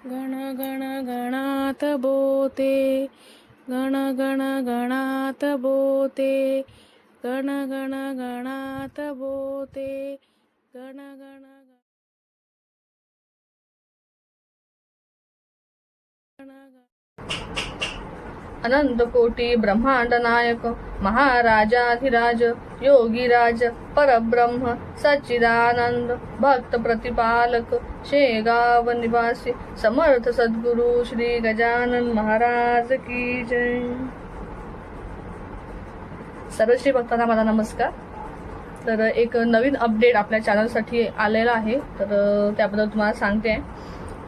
गण गण गणात बोते, गण गण गणात बोते, गण गण गणात बोते, गण गण अनंत कोटी ब्रह्मांड नायक महाराजाधिराज योगीराज परब्रह्म सच्चिदानंद भक्त प्रतिपालक शेगाव निवासी समर्थ सद्गुरु श्री गजानन महाराज की जय। सर्व श्री भक्तांना माझा नमस्कार। तर एक नवीन अपडेट आपल्या चॅनलसाठी आलेला आहे, तर त्याबद्दल तुम्हाला सांगते।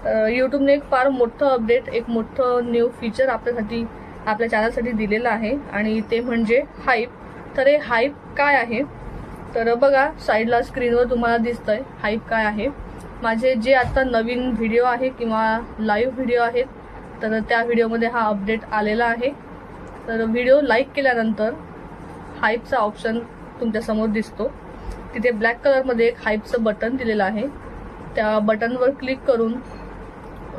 तर यूट्यूबने एक फार मोठं अपडेट, एक मोठं न्यू फीचर आपल्या चॅनलसाठी दिलेलं आहे आणि ते म्हणजे हाईप। तर हे हाईप काय आहे तर बघा, साईडला स्क्रीनवर तुम्हाला दिसतंय हाईप काय आहे। माझे जे आता नवीन व्हिडिओ आहे किंवा लाईव्ह व्हिडिओ आहेत तर त्या व्हिडिओमध्ये हा अपडेट आलेला आहे। तर व्हिडिओ लाईक केल्यानंतर हाईपचा ऑप्शन तुमच्यासमोर दिसतो, तिथे ब्लॅक कलरमध्ये एक हाईपचं बटन दिलेलं आहे। त्या बटनवर क्लिक करून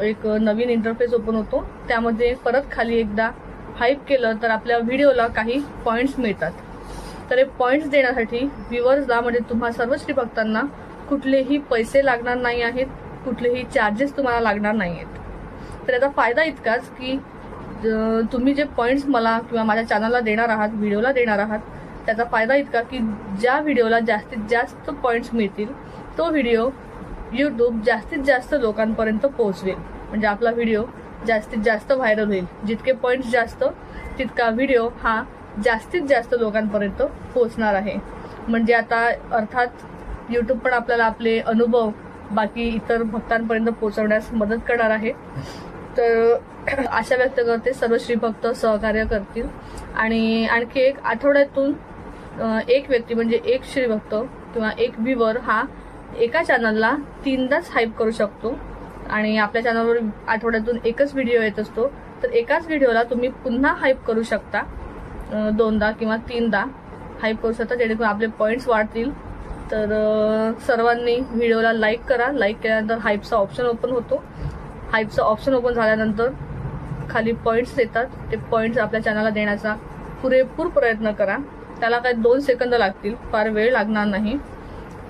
एक नवीन इंटरफेस ओपन होतो, त्यामध्ये परत खाली एकदा हाईप केलं तर आपल्या व्हिडिओला काही पॉईंट्स मिळतात। तर हे पॉईंट्स देण्यासाठी व्ह्यूअर्सला म्हणजे तुम्हा सर्व श्री भक्तांना कुठलेही पैसे लागणार नाही आहेत, कुठलेही चार्जेस तुम्हाला लागणार नाही आहेत। तर याचा फायदा इतकाच की तुम्ही जे पॉईंट्स मला किंवा माझ्या चॅनलला देणार आहात, व्हिडिओला देणार आहात, त्याचा फायदा इतका की ज्या व्हिडिओला जास्तीत जास्त पॉईंट्स मिळतील तो व्हिडिओ यूट्यूब जास्तीत जास्त लोकांपर्यंत पोहोचवेल, म्हणजे आपला व्हिडिओ जास्तीत जास्त व्हायरल होईल। जितके पॉईंट्स जास्त तितका व्हिडिओ हा जास्तीत जास्त लोकांपर्यंत पोहोचणार आहे। म्हणजे आता अर्थात यूट्यूब पण आपल्याला आपले अनुभव बाकी इतर भक्तांपर्यंत पोहोचवण्यास मदत करणार आहे। तर आशा व्यक्त करते सर्व श्री भक्त सहकार्य करतील आणि आणखी एक आठवड्यातून एक व्यक्ती म्हणजे एक श्री भक्त किंवा एक व्ह्यूअर हा एका चॅनलला 3दाच हाईप करू शकतो आणि आपल्या चॅनलवर आठवड्यातून एकच व्हिडिओ येत असतो। तर एकाच व्हिडिओला तुम्ही पुन्हा हाईप करू शकता, 2दा किंवा 3दा हाईप करू शकता, जेणेकरून आपले पॉईंट्स वाढतील। तर सर्वांनी व्हिडिओला लाईक करा। लाईक केल्यानंतर हाईपचा ऑप्शन ओपन होतो, हाईपचा ऑप्शन ओपन झाल्यानंतर खाली पॉईंट्स येतात, ते पॉईंट्स आपल्या चॅनलला देण्याचा पुरेपूर प्रयत्न करा। त्याला काही 2 सेकंद लागतील, फार वेळ लागणार नाही,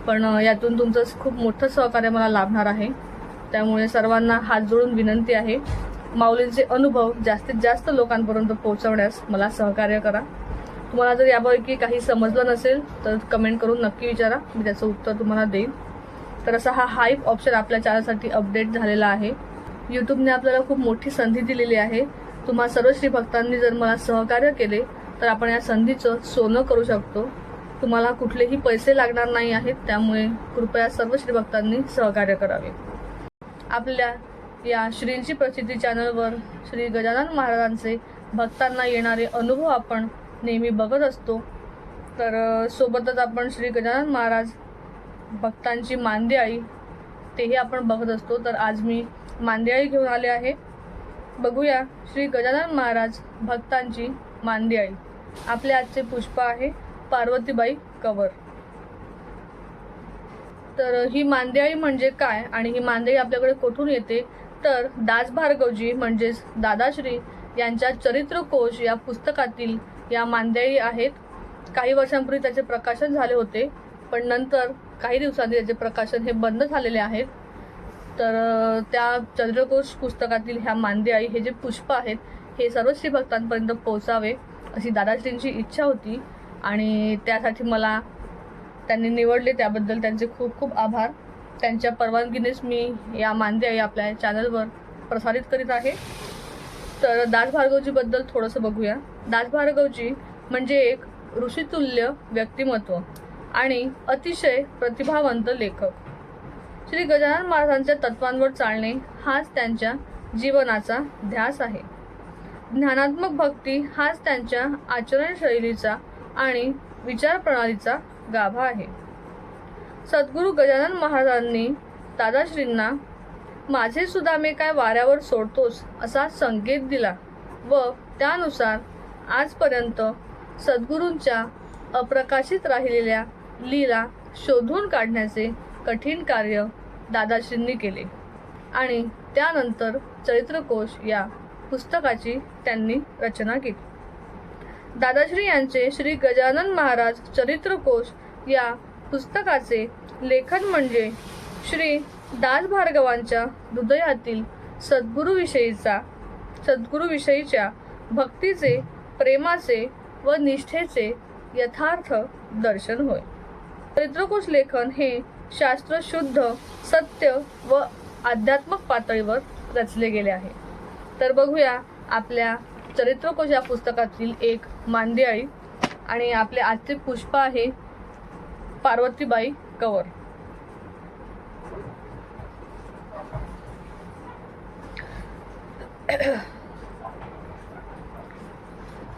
पण यातून तुमचं खूप मोठं सहकार्य मला लाभणार आहे। त्यामुळे सर्वांना हात जोडून विनंती आहे, माऊलींचे अनुभव जास्तीत जास्त लोकांपर्यंत पोहोचवण्यास मला सहकार्य करा। तुम्हाला जर यापैकी काही समजलं नसेल तर कमेंट करून नक्की विचारा, मी त्याचं उत्तर तुम्हाला देईन। तर असा हा हाईप ऑप्शन आपल्या चॅनलसाठी अपडेट झालेला आहे। यूट्यूबने आपल्याला खूप मोठी संधी दिलेली आहे। तुम्हा सर्व श्री भक्तांनी जर मला सहकार्य केले तर आपण या संधीचं सोनं करू शकतो। तुम्हाला कुठलेही पैसे लागणार नाही आहेत, त्यामुळे कृपया सर्व श्री भक्तांनी सहकार्य करावे। आपल्या या श्रींची प्रसिद्धी चॅनलवर श्री गजानन महाराजांचे भक्तांना येणारे अनुभव आपण नेहमी बघत असतो। तर सोबतच आपण श्री गजानन महाराज भक्तांची मांदियाळी तेही आपण बघत असतो। तर आज मी मांदियाळी घेऊन आले आहे, बघूया श्री गजानन महाराज भक्तांची मांदियाळी। आपले आजचे पुष्प आहे पार्वतीबाई कंवर। तर ही मांदियाळी म्हणजे काय आणि ही मांदियाळी आपल्याकडे कुठून येते तर दासभार्गवजी म्हणजेच दादाश्री यांच्या चरित्रकोश या पुस्तकातील या मांदियाळी आहेत। काही वर्षांपूर्वी त्याचे प्रकाशन झाले होते, पण नंतर काही दिवसांनी त्याचे प्रकाशन हे बंद झालेले आहेत। तर त्या चरित्रकोश पुस्तकातील ह्या मांदियाळी हे जे पुष्प आहेत हे सर्व श्री भक्तांपर्यंत पोहोचावे अशी दादाश्रींची इच्छा होती आणि त्यासाठी मला त्यांनी निवडले, त्याबद्दल त्यांचे खूप खूप आभार। त्यांच्या परवानगीनेच मी या मांदियाळी आपल्या चॅनलवर प्रसारित करीत आहे। तर दासभार्गवजीबद्दल थोडंसं बघूया। दासभार्गवजी म्हणजे एक ऋषितुल्य व्यक्तिमत्व आणि अतिशय प्रतिभावंत लेखक। श्री गजानन महाराजांच्या तत्वांवर चालणे हाच त्यांच्या जीवनाचा ध्यास आहे। ज्ञानात्मक भक्ती हाच त्यांच्या आचरणशैलीचा आणि विचारप्रणालीचा गाभा आहे। सद्गुरू गजानन महाराजांनी दादाश्रींना माझे सुदामे काय वाऱ्यावर सोडतोस असा संकेत दिला व त्यानुसार आजपर्यंत सद्गुरूंच्या अप्रकाशित राहिलेल्या लीला शोधून काढण्याचे कठीण कार्य दादाश्रींनी केले। आणि त्यानंतर चरित्रकोश या पुस्तकाची त्यांनी रचना केली. दादाश्री यांचे श्री गजानन महाराज चरित्रकोश या पुस्तकाचे लेखन म्हणजे श्री दास भार्गवांच्या हृदयातील सद्गुरूविषयीच्या भक्तीचे, प्रेमाचे व निष्ठेचे यथार्थ दर्शन होय. चरित्रकोश लेखन हे शास्त्रशुद्ध सत्य व आध्यात्मक पातळीवर रचले गेले आहे. तर बघूया आपल्या चरित्रकोश या पुस्तकातील एक मांदियाळी आणि आपले आजचे पुष्प आहे पार्वतीबाई कंवर.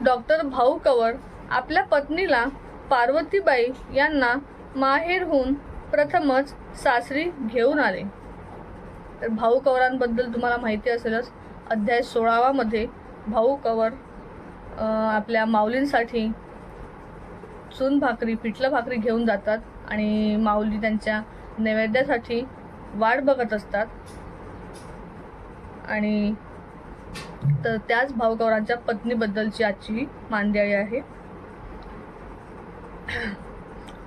डॉक्टर भाऊ कंवर आपल्या पत्नीला पार्वतीबाई यांना माहेरहून प्रथमच सासरी घेऊन आले. तर भाऊ कंवरांबद्दल तुम्हाला माहिती असेलच. अध्याय 16 मध्ये भाऊ कंवर आपल्या माऊलींसाठी चून भाकरी, पिठलं भाकरी घेऊन जातात आणि माऊली त्यांच्या नैवेद्यासाठी वाट बघत असतात. आणि तर त्याच भाऊ कंवरांच्या पत्नीबद्दलची आजची ही मांदियाळी आहे.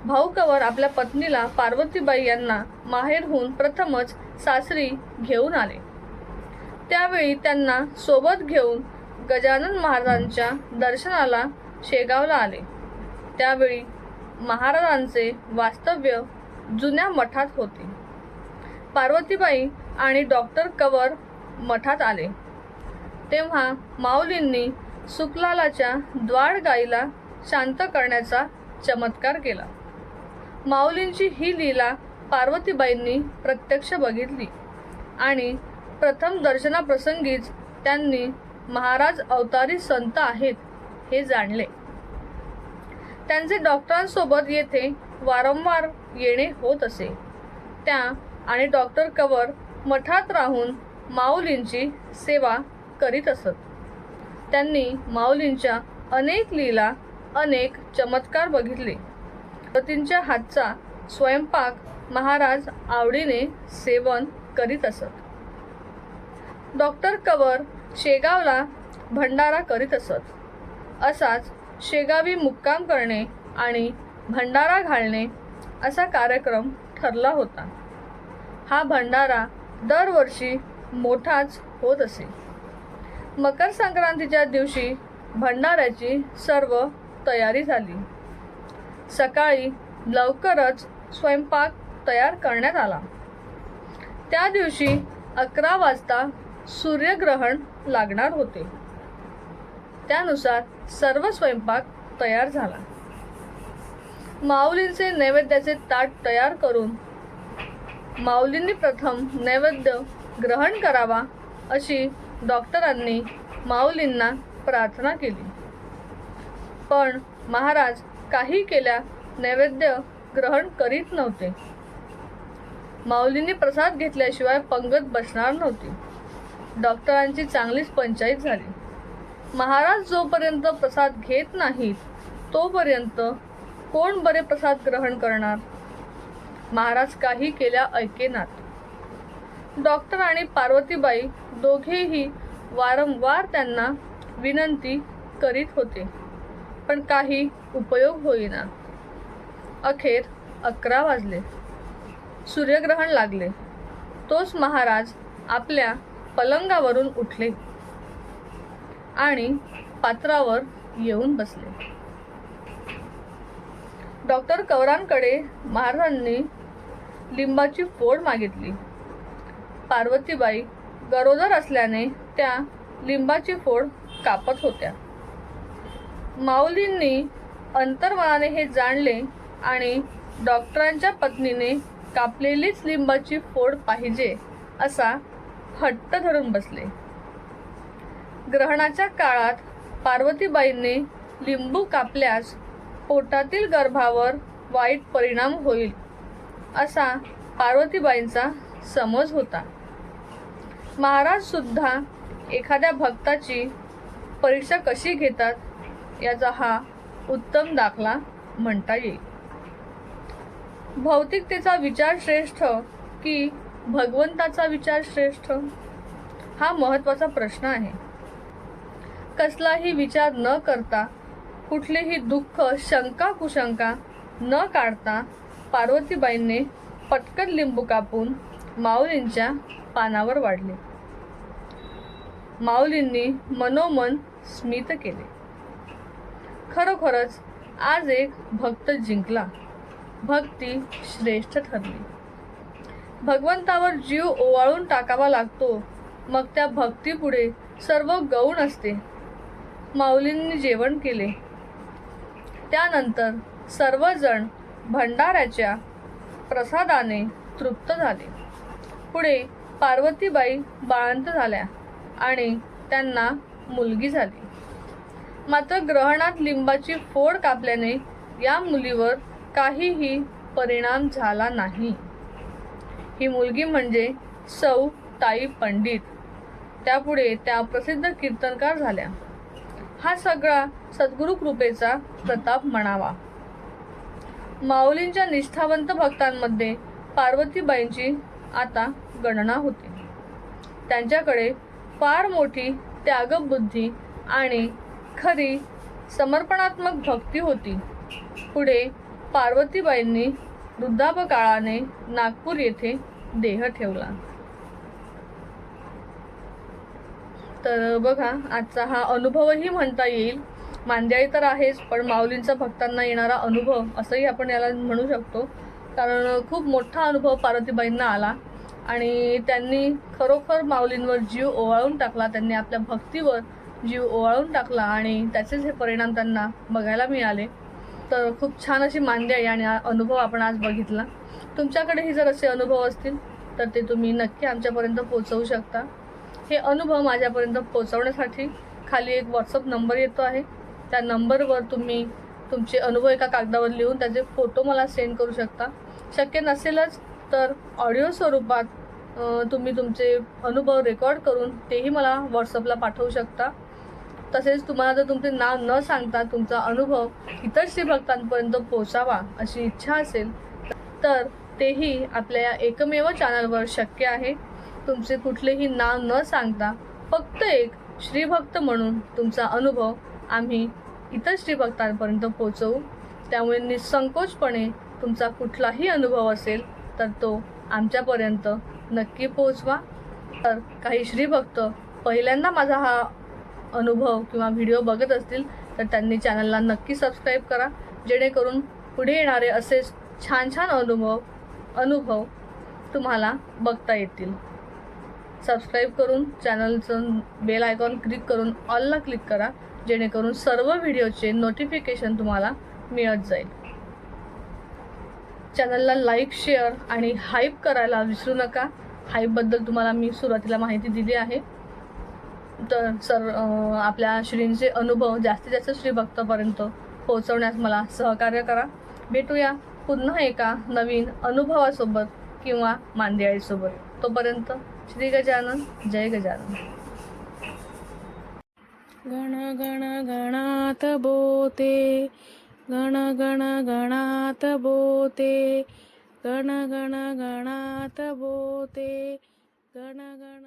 भाऊ कंवर आपल्या पत्नीला पार्वतीबाई यांना माहेरहून प्रथमच सासरी घेऊन आले. त्यावेळी त्यांना सोबत घेऊन गजानन महाराजांच्या दर्शनाला शेगावला आले. त्यावेळी महाराजांचे वास्तव्य जुन्या मठात होते. पार्वतीबाई आणि डॉक्टर कंवर मठात आले तेव्हा माऊलींनी सुखलालाच्या द्वारगाईला शांत करण्याचा चमत्कार केला. माऊलींची ही लीला पार्वतीबाईंनी प्रत्यक्ष बघितली आणि प्रथम दर्शनाप्रसंगीच त्यांनी महाराज अवतारी संत आहेत हे जाणले. त्यांचे डॉक्टरांसोबत येथे वारंवार येणे होत असे. त्या आणि डॉक्टर कंवर मठात राहून माऊलींची सेवा करीत असत. त्यांनी माऊलींच्या अनेक लीला, अनेक चमत्कार बघितले. पतींच्या हातचा स्वयंपाक महाराज आवडीने सेवन करीत असत. डॉक्टर कंवर शेगावला भंडारा करीत असत. असाच शेगावी मुक्काम करणे आणि भंडारा घालणे असा कार्यक्रम ठरला होता. हा भंडारा दरवर्षी मोठाच होत असे. मकर संक्रांतीच्या दिवशी भंडाऱ्याची सर्व तयारी झाली. सकाळी लवकरच स्वयंपाक तयार करण्यात आला. त्या दिवशी 11 वाजता सूर्यग्रहण लागणार होते. त्यानुसार सर्व स्वयंपाक तयार झाला. माऊलींचे नैवेद्याचे ताट तयार करून माऊलींनी प्रथम नैवेद्य ग्रहण करावा अशी डॉक्टरांनी माऊलींना प्रार्थना केली. पण महाराज काही केल्या नैवेद्य ग्रहण करीत नव्हते. माऊलींनी प्रसाद घेतल्याशिवाय पंगत बसणार नव्हती. डॉक्टरांची चांगलीच पंचायत झाली. महाराज जोपर्यंत प्रसाद घेत नाहीत तोपर्यंत कोण बरे प्रसाद ग्रहण करणार. महाराज काही केल्या ऐकेनात. डॉक्टर आणि पार्वतीबाई दोघेही वारंवार त्यांना विनंती करीत होते पण काही उपयोग होईना. अखेर 11 वाजले. सूर्यग्रहण लागले. तोच महाराज आपल्या पलंगावरून उठले आणि पात्रावर येऊन बसले. डॉक्टर कंवरांकडे महाराजांनी लिंबाची फोड मागितली. पार्वतीबाई गरोदर असल्याने त्या लिंबाची फोड कापत होत्या. माऊलींनी अंतर्मनाने हे जाणले आणि डॉक्टरांच्या पत्नीने कापलेलीच लिंबाची फोड पाहिजे असा हट्ट धरून बसले. ग्रहणाच्या काळात पार्वतीबाईंनी लिंबू कापल्यास पोटातील गर्भावर वाईट परिणाम होईल असा पार्वतीबाईंचा समज होता. महाराज सुद्धा एखाद्या भक्ताची परीक्षा कशी घेतात याचा हा उत्तम दाखला म्हणता येईल. भौतिकतेचा विचार श्रेष्ठ की भगवंताचा विचार श्रेष्ठ? हा महत्त्वाचा प्रश्न आहे. कसलाही विचार न करता, कुठलेही दुःख शंका कुशंका न काढता पार्वतीबाईंनी पटकन लिंबू कापून माऊलींच्या पानावर वाढले. माऊलींनी मनोमन स्मित केले. खरोखरच आज एक भक्त जिंकला. भक्ती श्रेष्ठ ठरली. भगवंतावर जीव ओवाळून टाकावा लागतो, मग त्या भक्तीपुढे सर्व गौण असते. माऊलींनी जेवण केले. त्यानंतर सर्वजण भंडाऱ्याच्या प्रसादाने तृप्त झाले. पुढे पार्वतीबाई बाळंत झाल्या आणि त्यांना मुलगी झाली. मात्र ग्रहणात लिंबाची फोड कापल्याने या मुलीवर काहीही परिणाम झाला नाही. ही मुलगी म्हणजे सौ ताई पंडित. त्यापुढे त्या प्रसिद्ध कीर्तनकार झाल्या. हा सगळा सद्गुरु कृपेचा प्रताप म्हणावा. माऊलींच्या निष्ठावंत भक्तांमध्ये पार्वतीबाईंची आता गणना होते. त्यांच्याकडे फार मोठी त्यागबुद्धी आणि खरी समर्पणात्मक भक्ती होती. पुढे पार्वतीबाईंनी वृद्धापकाळाने नागपूर येथे देह ठेवला. तर बघा, आजचा हा अनुभवही म्हणता येईल. मांदियाळी तर आहेच, पण माऊलींचा भक्तांना येणारा अनुभव असंही आपण याला म्हणू शकतो. कारण खूप मोठा अनुभव पार्वतीबाईंना आला आणि त्यांनी खरोखर माऊलींवर जीव ओवाळून टाकला. त्यांनी आपल्या भक्तीवर जीव ओवाळून टाकला आणि त्याचेच हे परिणाम त्यांना बघायला मिळाले. तर खूप छान अशी मांदियाळी आणि अनुभव आपण आज बघितला. तुमच्याकडेही जर असे अनुभव असतील तर ते तुम्ही नक्की आमच्यापर्यंत पोहोचवू शकता. हे अनुभव माझ्यापर्यंत पोहोचवण्यासाठी खाली एक व्हॉट्सअप नंबर येतो आहे. त्या नंबरवर तुम्ही तुमचे अनुभव एका कागदावर लिहून त्याचे फोटो मला सेंड करू शकता. शक्य नसेलच तर ऑडिओ स्वरूपात तुम्ही तुमचे अनुभव रेकॉर्ड करून तेही मला व्हॉट्सअपला पाठवू शकता. तसेच तुम्हाला जर तुमचे नाव न सांगता तुमचा अनुभव इतर श्रीभक्तांपर्यंत पोहोचावा अशी इच्छा असेल तर तेही आपल्या या एकमेव चॅनलवर शक्य आहे. तुमचे कुठलेही नाव न सांगता फक्त एक श्रीभक्त म्हणून तुमचा अनुभव आम्ही इतर श्रीभक्तांपर्यंत पोहोचवू. त्यामुळे निसंकोचपणे तुमचा कुठलाही अनुभव असेल तर तो आमच्यापर्यंत नक्की पोहोचवा. तर काही श्रीभक्त पहिल्यांदा माझा हा अनुभव किंवा व्हिडिओ बघत असतील तर त्यांनी चॅनलला नक्की सबस्क्राईब करा, जेणेकरून पुढे येणारे असेच छान छान अनुभव तुम्हाला बघता येतील. सबस्क्राईब करून चॅनलचं बेल आयकॉन क्लिक करून ऑलला क्लिक करा, जेणेकरून सर्व व्हिडिओचे नोटिफिकेशन तुम्हाला मिळत जाईल. चॅनलला लाईक, शेअर आणि हाईप करायला विसरू नका. हाईपबद्दल तुम्हाला मी सुरुवातीला माहिती दिली आहे. तर आपल्या श्रींचे अनुभव जास्तीत जास्त श्रीभक्तापर्यंत पोहोचवण्यास मला सहकार्य करा. भेटूया पुन्हा एका नवीन अनुभवासोबत किंवा मांदियाळीसोबत. तोपर्यंत श्री गजानन, जय गजानन. गण गण गणात बोते, गण गण गणात बोते, गण गण गणात बोते, गण गण